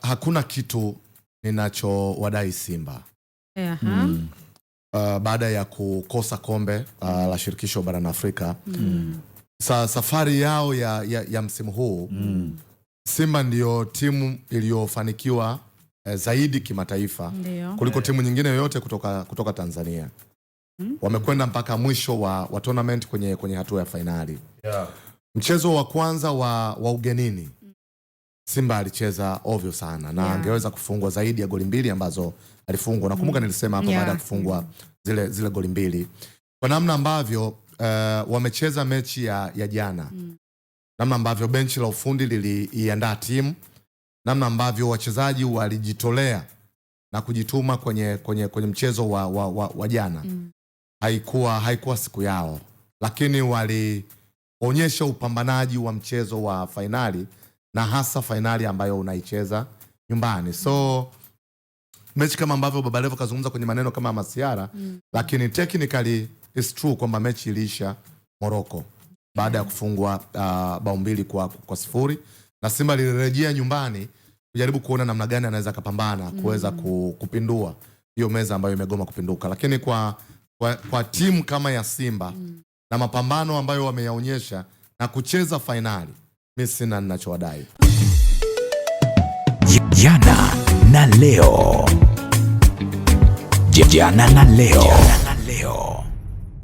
Hakuna kitu ninachowadai Simba. Baada ya kukosa kombe la shirikisho barani Afrika. Safari yao ya msimu huu, Simba ndio timu iliyofanikiwa zaidi kimataifa kuliko timu nyingine yoyote kutoka Tanzania. Wamekwenda mpaka mwisho wa tournament kwenye hatua ya finali. Mchezo wa kwanza wa ugenini, Simba alicheza ovyo sana na angeweza kufungwa zaidi ya goli 2 ambazo alifungwa. Nakumbuka nilisema hapo baada ya kufungwa zile goli 2. Kwa namna ambavyo wamecheza mechi ya jana, namna ambavyo benchi la ufundi liliiandaa timu, namna ambavyo wachezaji walijitolea na kujituma kwenye mchezo wa jana, haikuwa siku yao, lakini walionyesha upambanaji wa mchezo wa finali, na hasa finali ambayo unaicheza nyumbani. So mechi kama ambavyo Baba Levo kazungumza kwenye maneno kama masiara, lakini technically it's true kwamba mechi iliisha Morocco baada ya kufungwa bao 2 kwa 0, na Simba lilirejea nyumbani kujaribu kuona namna gani anaweza kupambana kuweza kupindua hiyo meza ambayo imegoma kupinduka. Lakini kwa timu kama ya Simba na mapambano ambayo wameyaonyesha na kucheza finali, mimi sina ninachowadai. Jana na leo.